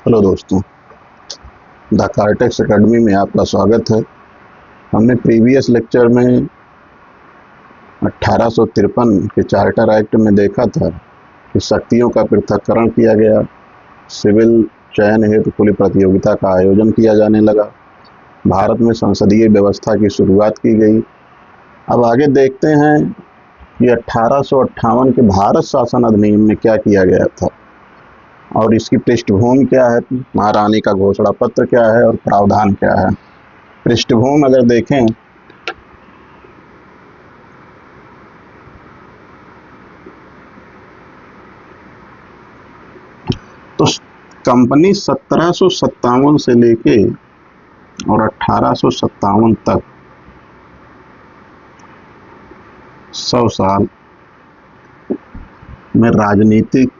Hello दोस्तों, the cortex academy में आपका स्वागत है। हमने प्रीवियस लेक्चर में 1853 के चार्टर एक्ट में देखा था कि शक्तियों का पृथक्करण किया गया, सिविल चयन हेतु खुली प्रतियोगिता का आयोजन किया जाने लगा, भारत में संसदीय व्यवस्था की शुरुआत की गई। अब आगे देखते हैं कि 1858 के भारत शासन अधिनियम में क्या किया गया था और इसकी पृष्ठभूमि क्या है, महारानी का घोषणा पत्र क्या है और प्रावधान क्या है। पृष्ठभूमि अगर देखें तो कंपनी 1757 से लेके और 1857 तक 100 साल में राजनीतिक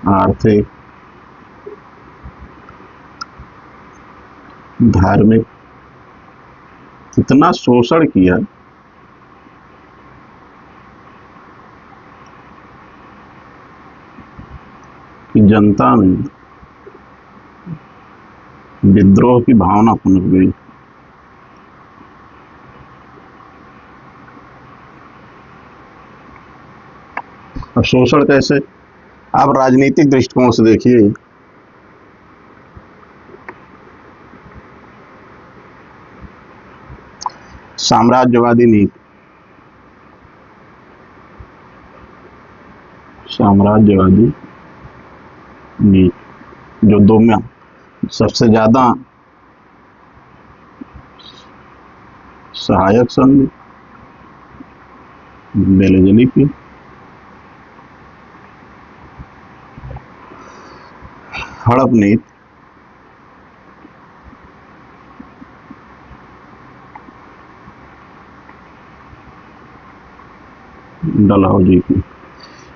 आर्थिक धार्मिक इतना शोषण किया कि जनता में विद्रोह की भावना पनप गई। अब शोषण कैसे, आप राजनीतिक दृष्टिकोण से देखिए। साम्राज्यवादी नीति, जो दो में सबसे ज्यादा सहायक संघ बेलजली की, हड़प नीति, डलहौजी की।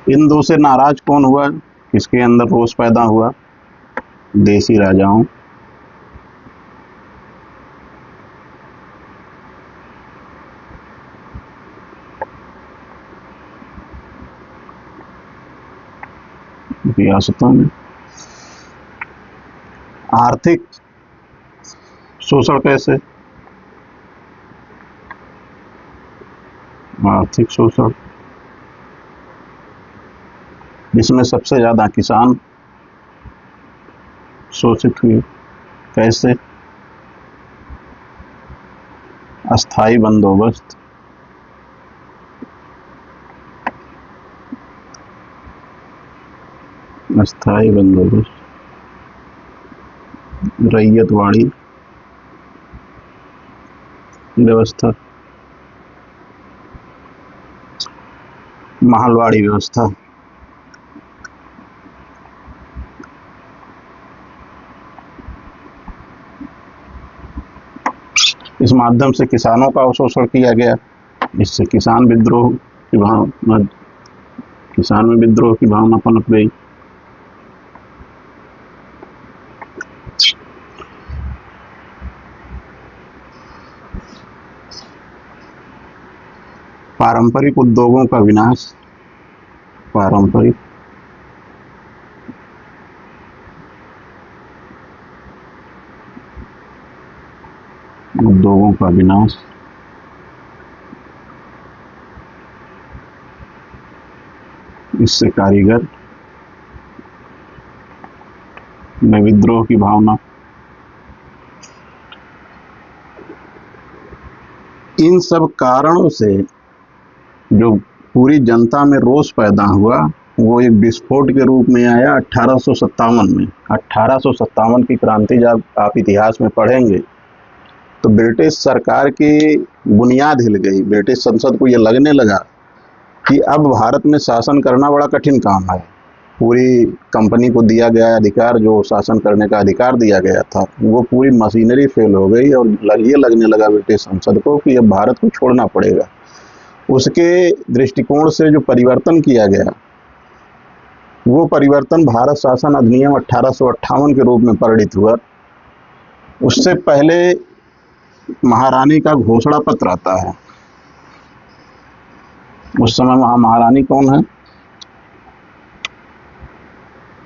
इन दो से नाराज कौन हुआ, किसके अंदर रोष पैदा हुआ? देसी राजाओं रियासतों में। आर्थिक शोषण कैसे? आर्थिक शोषण जिसमें सबसे ज्यादा किसान शोषित हुए। कैसे? अस्थाई बंदोबस्त, रैयतवाड़ी व्यवस्था, महलवाड़ी व्यवस्था। इस माध्यम से किसानों का अवशोषण किया गया। इससे किसान में विद्रोह की भावना पनप गई। पारंपरिक उद्योगों का विनाश, इससे कारीगर में विद्रोह की भावना। इन सब कारणों से जो पूरी जनता में रोष पैदा हुआ वो एक विस्फोट के रूप में आया 1857 में। 1857 की क्रांति जब आप इतिहास में पढ़ेंगे तो ब्रिटिश सरकार की बुनियाद हिल गई। ब्रिटिश संसद को ये लगने लगा कि अब भारत में शासन करना बड़ा कठिन काम है। पूरी कंपनी को दिया गया अधिकार, जो शासन करने का अधिकार दिया गया था, वो पूरी मशीनरी फेल हो गई और ये लगने लगा ब्रिटिश संसद को कि अब भारत को छोड़ना पड़ेगा। उसके दृष्टिकोण से जो परिवर्तन किया गया वो परिवर्तन भारत शासन अधिनियम 1858 के रूप में परिणित हुआ। उससे पहले महारानी का घोषणा पत्र आता है। उस समय वहां महारानी कौन है?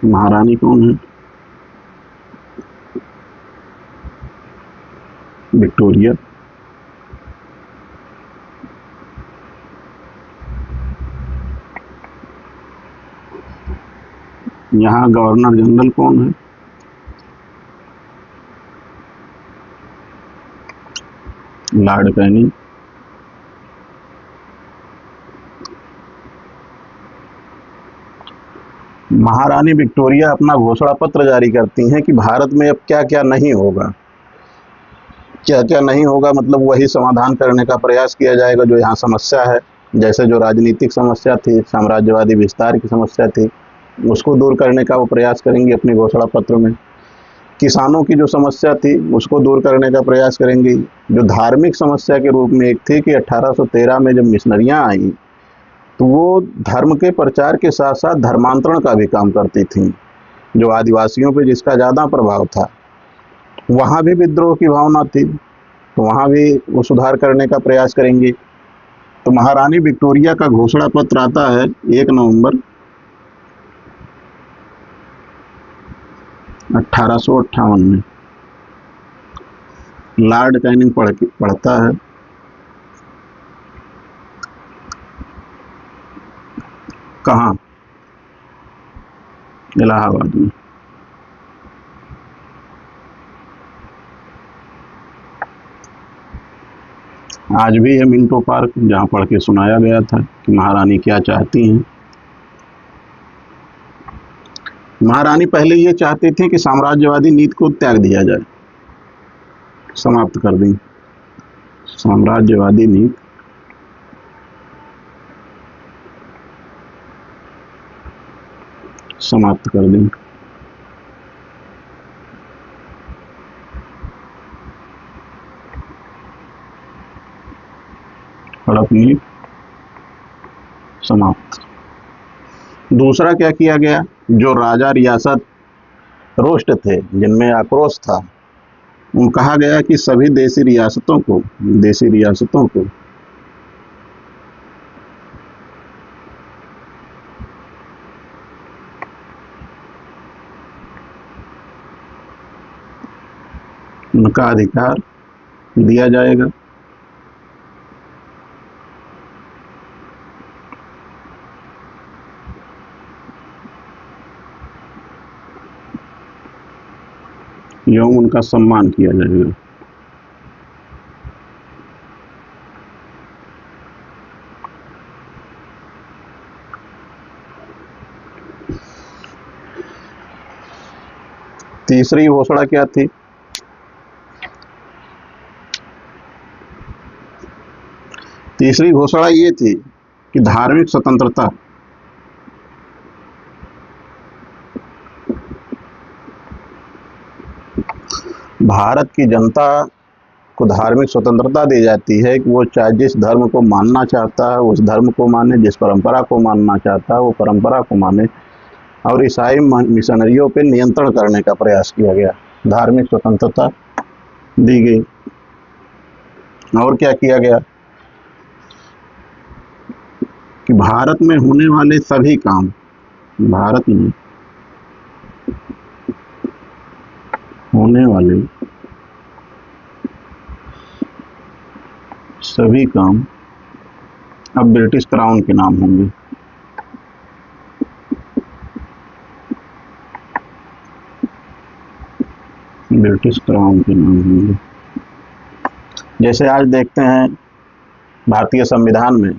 महारानी कौन है? विक्टोरिया। यहाँ गवर्नर जनरल कौन है? Lord Canning. महारानी विक्टोरिया अपना घोषणा पत्र जारी करती हैं कि भारत में अब क्या क्या नहीं होगा। क्या क्या नहीं होगा मतलब वही समाधान करने का प्रयास किया जाएगा जो यहाँ समस्या है। जैसे जो राजनीतिक समस्या थी, साम्राज्यवादी विस्तार की समस्या थी, उसको दूर करने का वो प्रयास करेंगे अपने घोषणा पत्र में। किसानों की जो समस्या थी उसको दूर करने का प्रयास करेंगे। जो धार्मिक समस्या के रूप में एक थी कि 1813 में जब मिशनरियाँ आई तो वो धर्म के प्रचार के साथ साथ धर्मांतरण का भी काम करती थीं। जो आदिवासियों पे जिसका ज़्यादा प्रभाव था, वहाँ भी विद्रोह की भावना थी, तो वहाँ भी वो सुधार करने का प्रयास करेंगे। तो महारानी विक्टोरिया का घोषणा पत्र आता है 1 नवंबर 1858 में। लॉर्ड कैनिंग पढ़ता है। कहाँ? इलाहाबाद में। आज भी है मिंटो पार्क जहाँ पढ़ के सुनाया गया था कि महारानी क्या चाहती हैं। महारानी पहले ये चाहती थी कि साम्राज्यवादी नीति को त्याग दिया जाए, समाप्त कर दें साम्राज्यवादी नीति। समाप्त कर दें। हड़प नीति समाप्त। दूसरा क्या किया गया? जो राजा रियासत रोष्ट थे, जिनमें आक्रोश था, उन कहा गया कि सभी देसी रियासतों को उनका अधिकार दिया जाएगा। एवं उनका सम्मान किया जाएगा। तीसरी घोषणा क्या थी? तीसरी घोषणा ये थी कि धार्मिक स्वतंत्रता भारत की जनता को धार्मिक स्वतंत्रता दी जाती है कि वो चाहे जिस धर्म को मानना चाहता है उस धर्म को माने, जिस परंपरा को मानना चाहता है वो परंपरा को माने। और ईसाई मिशनरियों पे नियंत्रण करने का प्रयास किया गया, धार्मिक स्वतंत्रता दी गई। और क्या किया गया कि भारत में होने वाले सभी काम, भारत में होने वाले सभी काम अब ब्रिटिश क्राउन के नाम होंगे। ब्रिटिश क्राउन के नाम होंगे। जैसे आज देखते हैं भारतीय संविधान में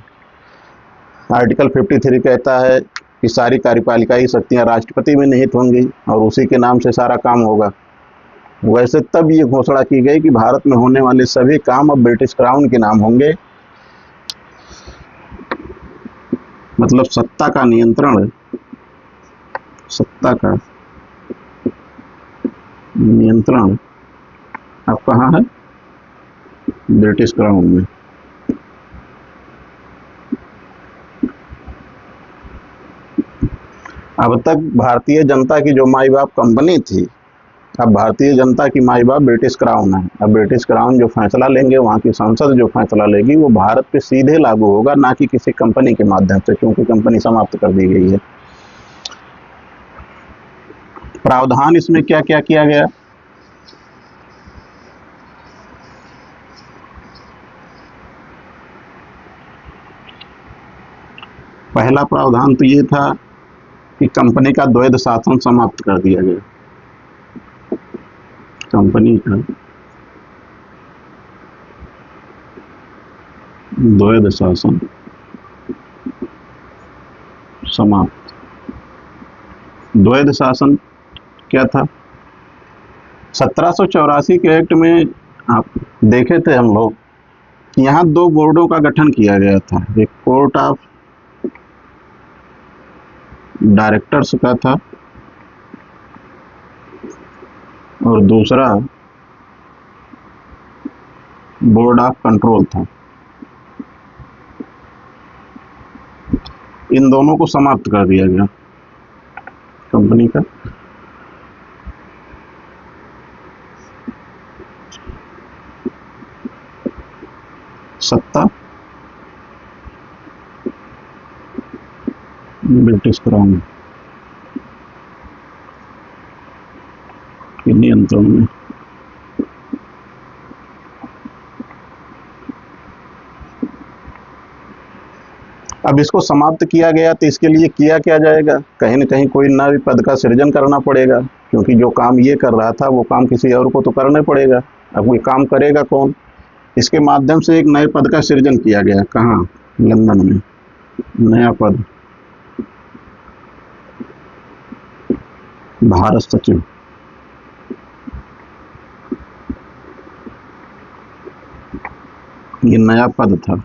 आर्टिकल 53 कहता है कि सारी कार्यपालिकाई शक्तियां राष्ट्रपति में निहित होंगी और उसी के नाम से सारा काम होगा। वैसे तब ये घोषणा की गई कि भारत में होने वाले सभी काम अब ब्रिटिश क्राउन के नाम होंगे। मतलब सत्ता का नियंत्रण अब कहाँ है? ब्रिटिश क्राउन में। अब तक भारतीय जनता की जो माई बाप कंपनी थी अब भारतीय जनता की माई बाप ब्रिटिश क्राउन है। अब ब्रिटिश क्राउन जो फैसला लेंगे, वहाँ की संसद जो फैसला लेगी, वो भारत पे सीधे लागू होगा, ना कि किसी कंपनी के माध्यम से, क्योंकि कंपनी समाप्त कर दी गई है। प्रावधान इसमें क्या क्या किया गया? पहला प्रावधान तो ये था कि कंपनी का द्वैध शासन समाप्त कर दिया गया। कंपनी का द्वैध शासन समाप्त। द्वैध शासन क्या था? 1784 के एक्ट में आप देखे थे हम लोग, यहाँ दो बोर्डों का गठन किया गया था। एक कोर्ट ऑफ डायरेक्टर्स का था और दूसरा बोर्ड ऑफ कंट्रोल था। इन दोनों को समाप्त कर दिया गया। कंपनी का सत्ता ब्रिटिश क्राउन के नियंत्रण में। अब इसको समाप्त किया गया, तो इसके लिए किया क्या जाएगा? कहीं न कहीं कोई नए पद का सृजन करना पड़ेगा, क्योंकि जो काम ये कर रहा था वो काम किसी और को तो करना पड़ेगा। अब ये काम करेगा कौन? इसके माध्यम से एक नए पद का सृजन किया गया। कहाँ? लंदन में। नया पद भारत सचिव। ये नया पद था।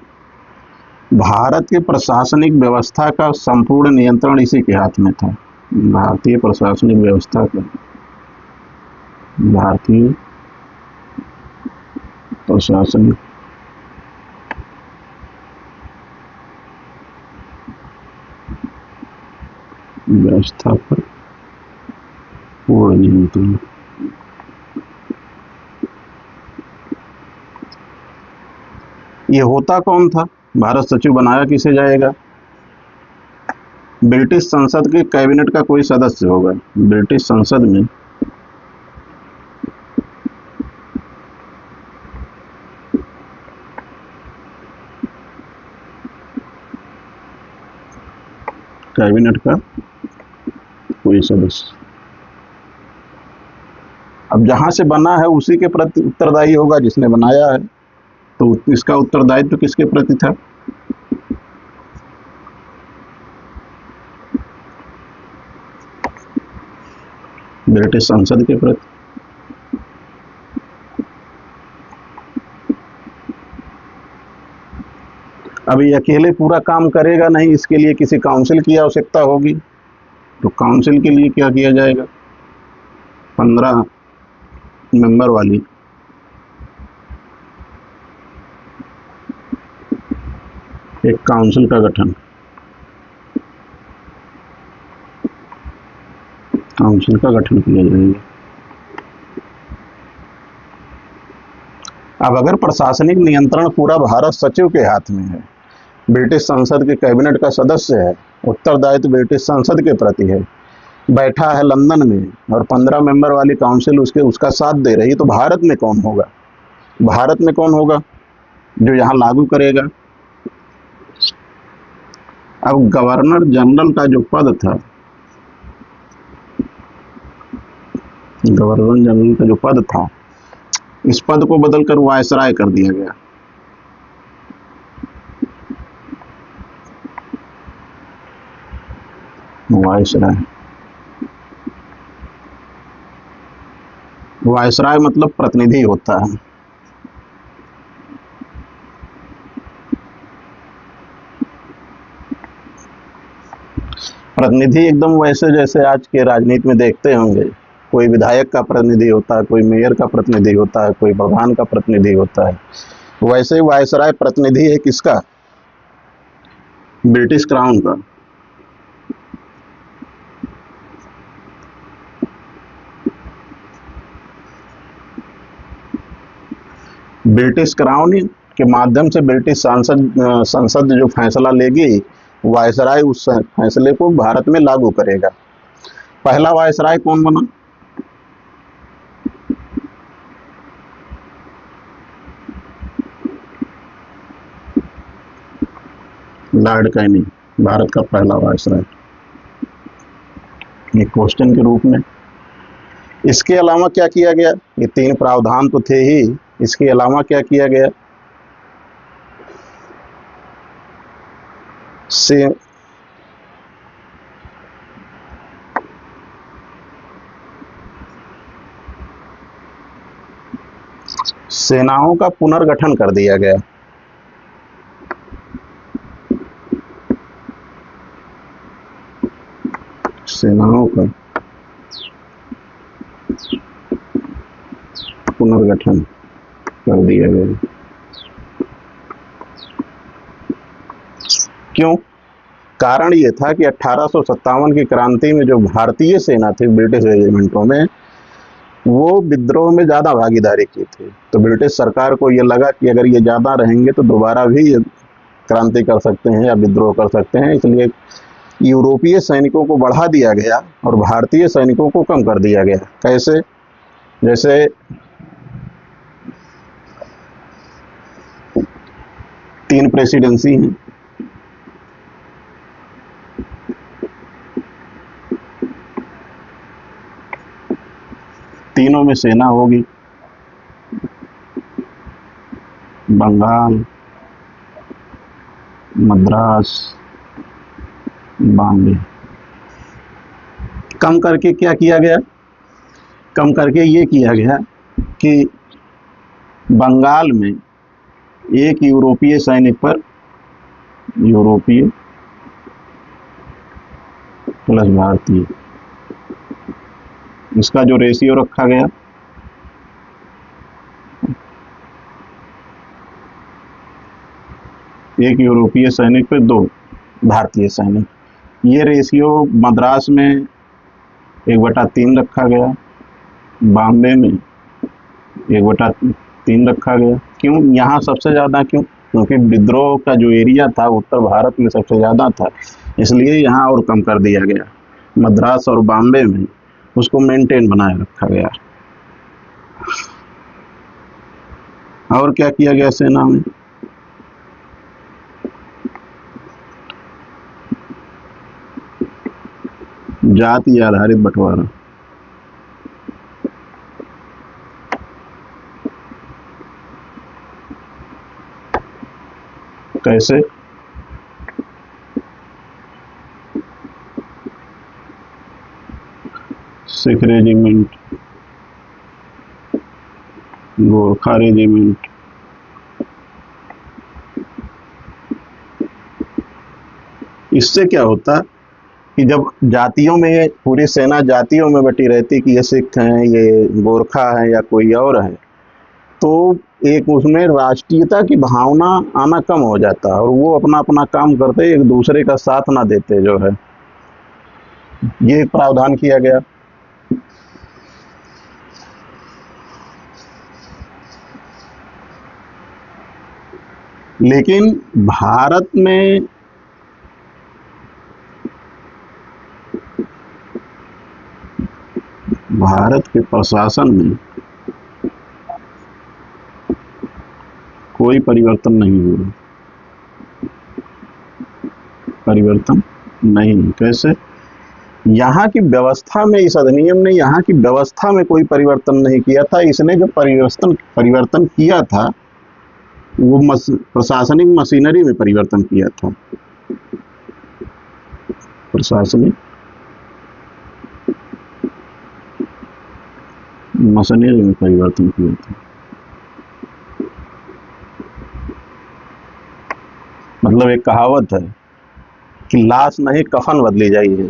भारत के प्रशासनिक व्यवस्था का संपूर्ण नियंत्रण इसी के हाथ में था। भारतीय प्रशासनिक व्यवस्था का, भारतीय प्रशासनिक व्यवस्था पर पूर्ण नियंत्रण। ये होता कौन था? भारत सचिव बनाया किसे जाएगा? ब्रिटिश संसद के कैबिनेट का कोई सदस्य होगा। ब्रिटिश संसद में कैबिनेट का कोई सदस्य। अब जहां से बना है उसी के प्रति उत्तरदायी होगा, जिसने बनाया है। तो इसका उत्तरदायित्व किसके प्रति था? ब्रिटिश संसद के प्रति। अब ये अकेले पूरा काम करेगा नहीं, इसके लिए किसी काउंसिल की आवश्यकता होगी। तो काउंसिल के लिए क्या किया जाएगा? 15 मेंबर वाली एक काउंसिल का गठन। काउंसिल का गठन किया जाएगा। अब अगर प्रशासनिक नियंत्रण पूरा भारत सचिव के हाथ में है, ब्रिटिश संसद के कैबिनेट का सदस्य है, उत्तरदायित्व ब्रिटिश संसद के प्रति है, बैठा है लंदन में और 15 मेंबर वाली काउंसिल उसका साथ दे रही, तो भारत में कौन होगा? भारत में कौन होगा जो यहाँ लागू करेगा? अब गवर्नर जनरल का जो पद था, गवर्नर जनरल का जो पद था, इस पद को बदलकर वायसराय कर दिया गया। वायसराय। वायसराय मतलब प्रतिनिधि होता है। प्रतिनिधि एकदम वैसे जैसे आज के राजनीति में देखते होंगे, कोई विधायक का प्रतिनिधि होता है, कोई मेयर का प्रतिनिधि होता है, कोई प्रधान का प्रतिनिधि होता है, वैसे ही वायसराय प्रतिनिधि है किसका? ब्रिटिश क्राउन का। ब्रिटिश क्राउन के माध्यम से ब्रिटिश संसद जो फैसला लेगी, वायसराय उस फैसले को भारत में लागू करेगा। पहला वायसराय कौन बना? लॉर्ड कैनिंग, भारत का पहला वायसराय, एक क्वेश्चन के रूप में। इसके अलावा क्या किया गया? ये 3 प्रावधान तो थे ही, इसके अलावा क्या किया गया? से सेनाओं का पुनर्गठन कर दिया गया। सेनाओं का पुनर्गठन कर दिया गया। क्यों? कारण ये था कि 1857 की क्रांति में जो भारतीय सेना थी ब्रिटिश रेजिमेंटों में, वो विद्रोह में ज़्यादा भागीदारी की थी। तो ब्रिटिश सरकार को ये लगा कि अगर ये ज़्यादा रहेंगे तो दोबारा भी ये क्रांति कर सकते हैं या विद्रोह कर सकते हैं, इसलिए यूरोपीय सैनिकों को बढ़ा दिया गया और भारतीय सैनिकों को कम कर दिया गया। कैसे? जैसे 3 प्रेसिडेंसी हैं, तीनों में सेना होगी, बंगाल, मद्रास, बॉम्बे। कम करके क्या किया गया? कम करके ये किया गया कि बंगाल में एक यूरोपीय सैनिक पर, यूरोपीय प्लस भारतीय, इसका जो रेशियो रखा गया, एक यूरोपीय सैनिक पे 2 भारतीय सैनिक, ये रेशियो मद्रास में 1/3 रखा गया, बॉम्बे में 1/3 रखा गया। क्यों? यहाँ सबसे ज़्यादा क्यों? क्योंकि विद्रोह का जो एरिया था उत्तर भारत में सबसे ज़्यादा था, इसलिए यहाँ और कम कर दिया गया। मद्रास और बॉम्बे में उसको मेंटेन बनाए रखा गया। और क्या किया गया सेना में? जाति आधारित बंटवारा। कैसे? सिख रेजिमेंट, गोरखा रेजिमेंट, इससे क्या होता कि जब जातियों में, पूरी सेना जातियों में बटी रहती कि ये सिख हैं, ये गोरखा है या कोई और है, तो एक उसमें राष्ट्रीयता की भावना आना कम हो जाता और वो अपना अपना काम करते, एक दूसरे का साथ ना देते जो है। ये एक प्रावधान किया गया। लेकिन भारत में भारत के प्रशासन में कोई परिवर्तन नहीं हुआ। परिवर्तन नहीं। कैसे? यहाँ की व्यवस्था में, इस अधिनियम ने यहाँ की व्यवस्था में कोई परिवर्तन नहीं किया था। इसने जो परिवर्तन किया था वो प्रशासनिक मशीनरी में परिवर्तन किया था। प्रशासनिक मशीनरी में परिवर्तन किया था। मतलब एक कहावत है कि लाश नहीं कफन बदली जाई है,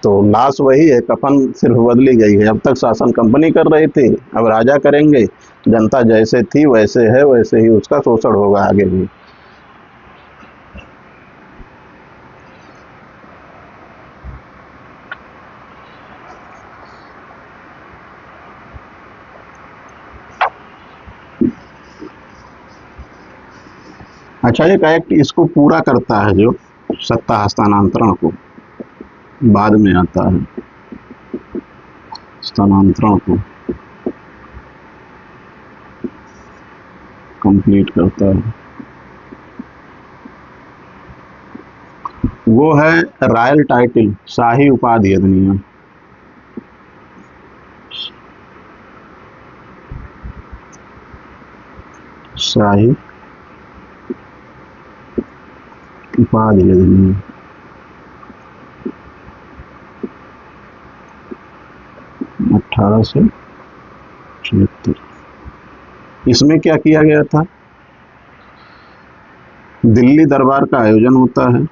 तो लाश वही है, कफन सिर्फ बदली गई है। अब तक शासन कंपनी कर रही थी, अब राजा करेंगे। जनता जैसे थी वैसे है, वैसे ही उसका शोषण होगा आगे भी। अच्छा, एक एक्ट इसको पूरा करता है जो सत्ता हस्तांतरण को बाद में आता है, हस्तांतरण को कंप्लीट करता है, वो है रॉयल टाइटल, शाही उपाधि अधिनियम। शाही उपाधि अधिनियम 1876। इसमें क्या किया गया था? दिल्ली दरबार का आयोजन होता है,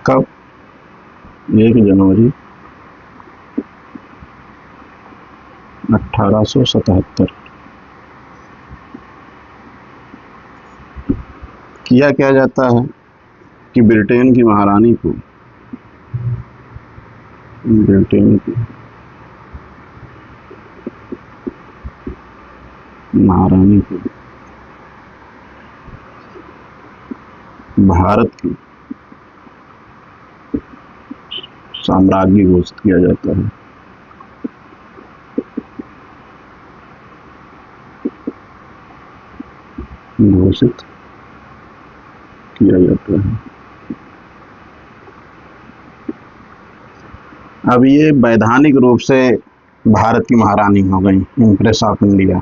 कब? 1 जनवरी 1877। किया क्या जाता है कि ब्रिटेन की महारानी को, ब्रिटेन की महारानी को भारत की साम्राज्ञी घोषित किया जाता है। घोषित किया जाता है। अब ये वैधानिक रूप से भारत की महारानी हो गई, इम्प्रेस ऑफ इंडिया।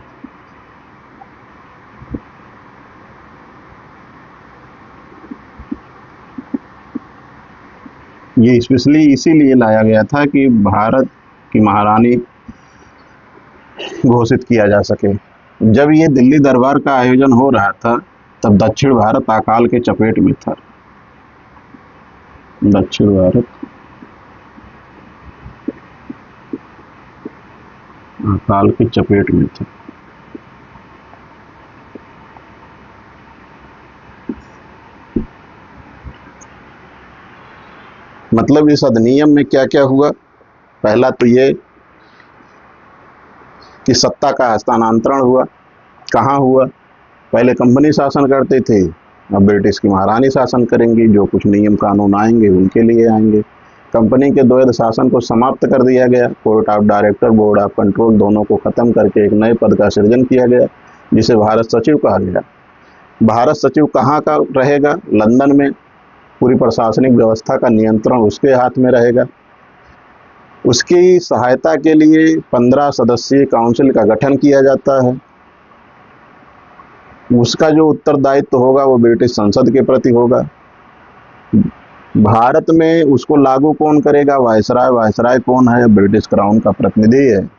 ये स्पेशली इसीलिए लाया गया था कि भारत की महारानी घोषित किया जा सके। जब ये दिल्ली दरबार का आयोजन हो रहा था तब दक्षिण भारत अकाल के चपेट में था। दक्षिण भारत अकाल के चपेट में था। मतलब इस अधिनियम में क्या क्या हुआ? पहला तो ये कि सत्ता का हस्तांतरण हुआ। कहाँ हुआ? पहले कंपनी शासन करते थे, अब ब्रिटिश की महारानी शासन करेंगी। जो कुछ नियम कानून आएंगे उनके लिए आएंगे। कंपनी के द्वैध शासन को समाप्त कर दिया गया। Court of director, board of control दोनों को खत्म करके एक नए पद का सृजन किया गया जिसे भारत सचिव कहा गया। भारत सचिव कहाँ का रहेगा? लंदन में। पूरी प्रशासनिक व्यवस्था का नियंत्रण उसके हाथ में रहेगा। उसकी सहायता के लिए 15 सदस्यीय काउंसिल का गठन किया जाता है। उसका जो उत्तरदायित्व होगा वो ब्रिटिश संसद के प्रति होगा। भारत में उसको लागू कौन करेगा? वायसराय। वायसराय कौन है? ब्रिटिश क्राउन का प्रतिनिधि है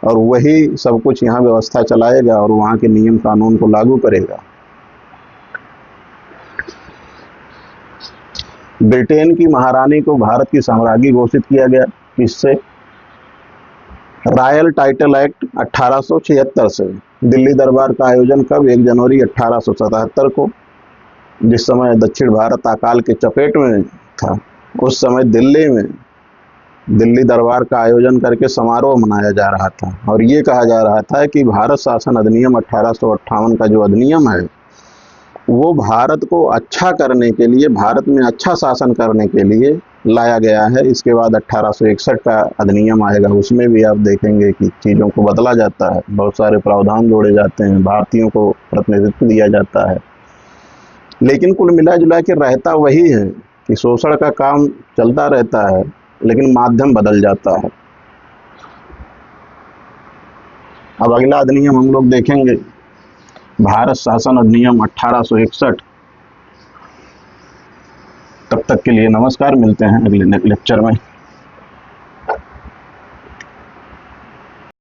और वही सब कुछ यहाँ व्यवस्था चलाएगा और वहाँ के नियम कानून को लागू करेगा। ब्रिटेन की महारानी को भारत की साम्राज्ञी घोषित किया गया। किससे? रॉयल टाइटल एक्ट 1876 से। दिल्ली दरबार का आयोजन कब? 1 जनवरी 1877 को, जिस समय दक्षिण भारत अकाल के चपेट में था। उस समय दिल्ली दरबार का आयोजन करके समारोह मनाया जा रहा था और ये कहा जा रहा था कि भारत शासन अधिनियम 1858 का जो अधिनियम है वो भारत को अच्छा करने के लिए, भारत में अच्छा शासन करने के लिए लाया गया है। इसके बाद 1861 का अधिनियम आएगा, उसमें भी आप देखेंगे कि चीज़ों को बदला जाता है, बहुत सारे प्रावधान जोड़े जाते हैं, भारतीयों को प्रतिनिधित्व दिया जाता है। लेकिन कुल मिला जुला के रहता वही है कि शोषण का काम चलता रहता है लेकिन माध्यम बदल जाता है। अब अगला अधिनियम हम लोग देखेंगे, भारत शासन अधिनियम 1861। तब तक के लिए नमस्कार, मिलते हैं अगले लेक्चर में।